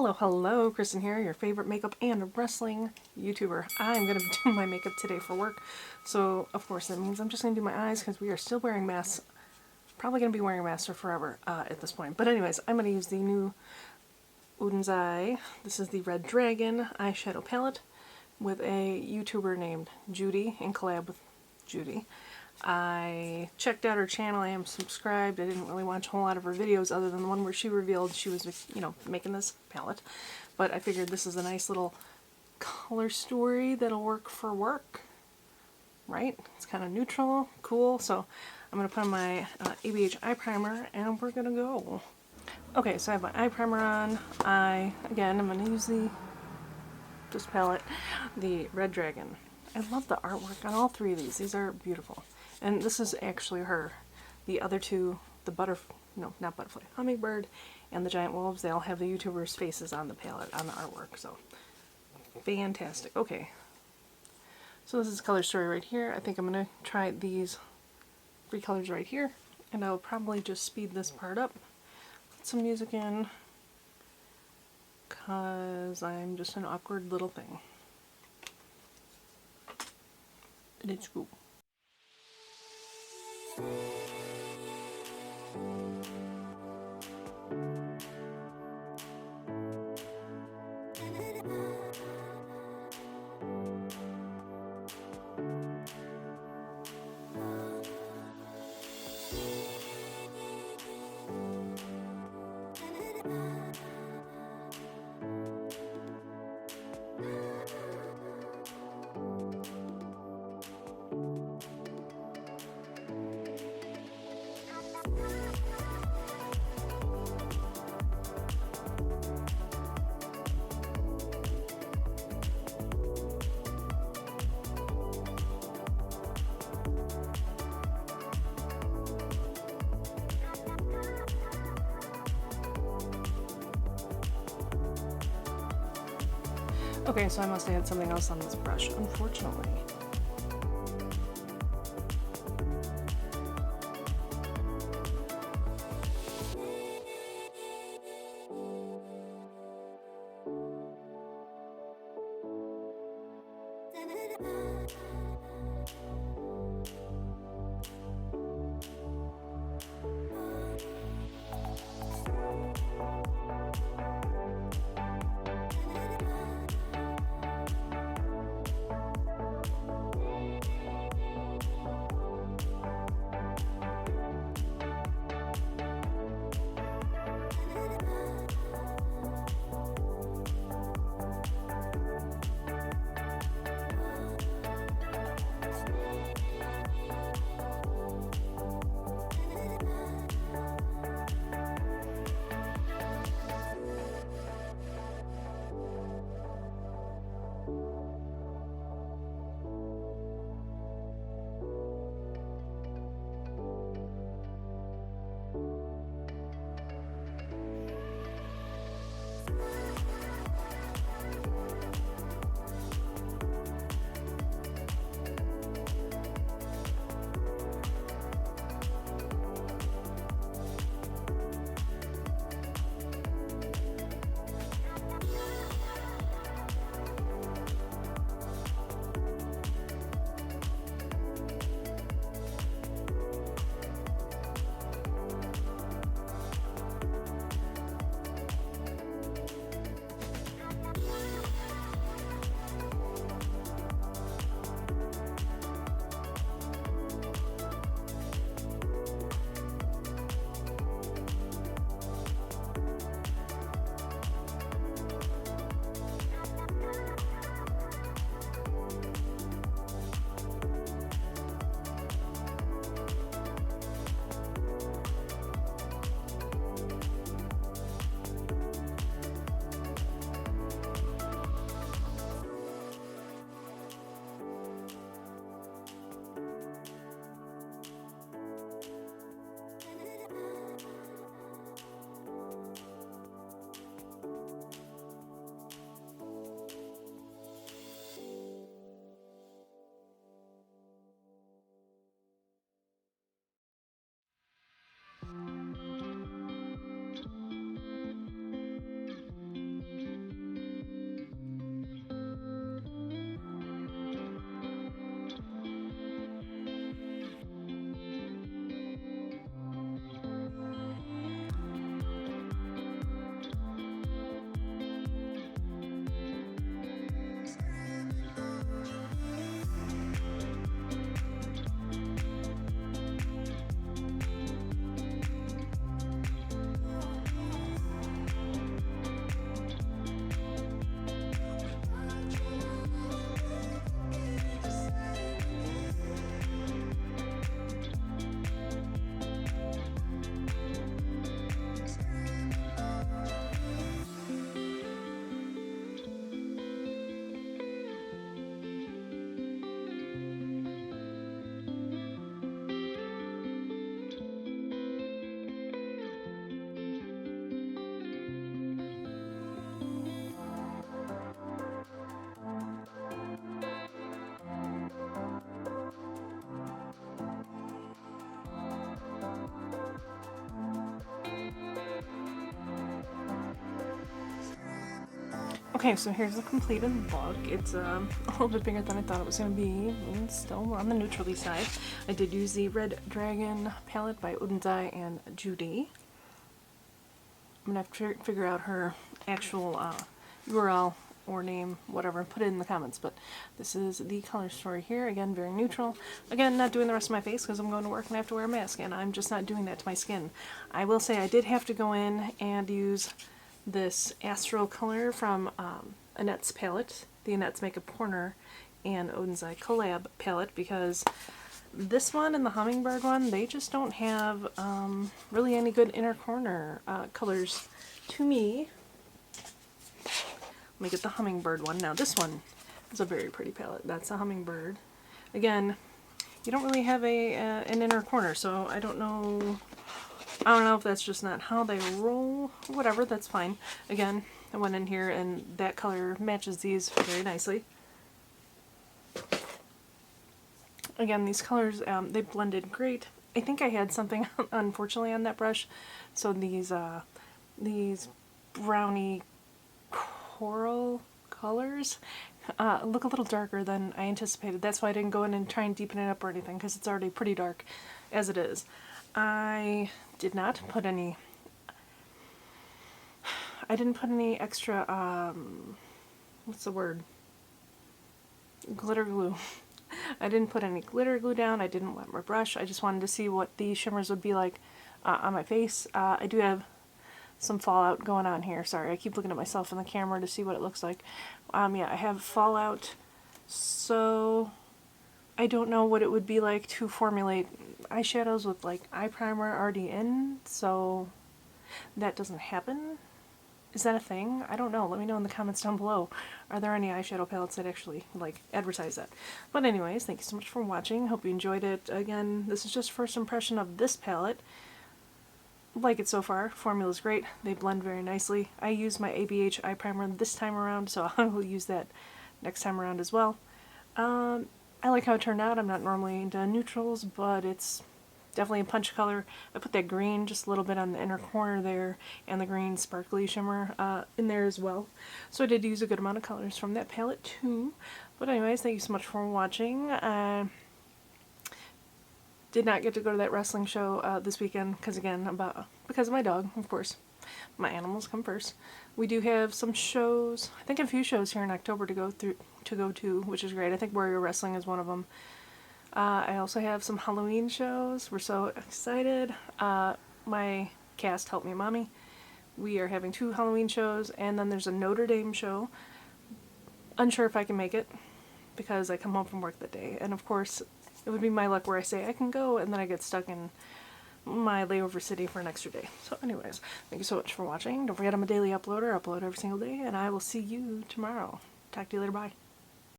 Hello, hello, Kristen here, your favorite makeup and wrestling YouTuber. I'm going to be doing my makeup today for work, so of course that means I'm just going to do my eyes because we are still wearing masks. Probably going to be wearing masks for forever at this point. But anyways, I'm going to use the new Uden's Eye. This is the Red Dragon eyeshadow palette with a YouTuber named Judy, in collab with Judy. I checked out her channel. I am subscribed. I didn't really watch a whole lot of her videos other than the one where she revealed she was, making this palette. But I figured this is a nice little color story that'll work for work, right? It's kind of neutral, cool. So I'm going to put on my ABH eye primer and we're going to go. Okay, so I have my eye primer on. Again, I'm going to use this palette, the Red Dragon. I love the artwork on all three of these. These are beautiful. And this is actually her. The other two, not butterfly, hummingbird and the giant wolves, they all have the YouTubers' faces on the palette, on the artwork. So, fantastic. Okay. So this is color story right here. I think I'm going to try these three colors right here. And I'll probably just speed this part up. Put some music in. Because I'm just an awkward little thing. Let's go. Okay, so I must have had something else on this brush, unfortunately. Okay, so here's the completed look. It's a little bit bigger than I thought it was going to be. And still on the neutrally side. I did use the Red Dragon palette by Odenzai and Judy. I'm going to have to figure out her actual URL or name, whatever, and put it in the comments. But this is the color story here. Again, very neutral. Again, not doing the rest of my face because I'm going to work and I have to wear a mask, and I'm just not doing that to my skin. I will say I did have to go in and use this Astral color from Annette's palette, the Annette's Makeup Corner and Odenzai collab palette, because this one and the Hummingbird one, they just don't have really any good inner corner colors to me. Let me get the Hummingbird one. Now this one is a very pretty palette. That's a Hummingbird. Again, you don't really have an inner corner, so I don't know if that's just not how they roll. Whatever, that's fine. Again, I went in here and that color matches these very nicely. Again, these colors, they blended great. I think I had something, unfortunately, on that brush. So these browny coral colors look a little darker than I anticipated. That's why I didn't go in and try and deepen it up or anything, because it's already pretty dark as it is. I did not put any, extra, what's the word? Glitter glue. I didn't put any glitter glue down. I didn't wet my brush. I just wanted to see what the shimmers would be like on my face. I do have some fallout going on here. Sorry, I keep looking at myself in the camera to see what it looks like. Yeah, I have fallout, so I don't know what it would be like to formulate eyeshadows with like eye primer already in, so that doesn't happen. Is that a thing? I don't know. Let me know in the comments down below. Are there any eyeshadow palettes that actually like advertise that? But anyways, thank you so much for watching. Hope you enjoyed it. Again, this is just first impression of this palette. Like it so far. Formula's great. They blend very nicely. I use my ABH eye primer this time around, so I will use that next time around as well. I like how it turned out. I'm not normally into neutrals, but it's definitely a punch color. I put that green just a little bit on the inner corner there, and the green sparkly shimmer in there as well. So I did use a good amount of colors from that palette too. But anyways, thank you so much for watching. Did not get to go to that wrestling show this weekend because of my dog, of course. My animals come first. We do have some shows. I think a few shows here in October to go to, which is great. I think Warrior Wrestling is one of them. I also have some Halloween shows. We're so excited. My cast, Help Me Mommy, we are having 2 Halloween shows, and then there's a Notre Dame show. Unsure if I can make it because I come home from work that day, and of course it would be my luck where I say I can go and then I get stuck in my layover city for an extra day. So anyways, thank you so much for watching. Don't forget I'm a daily uploader. I upload every single day, and I will see you tomorrow. Talk to you later. Bye.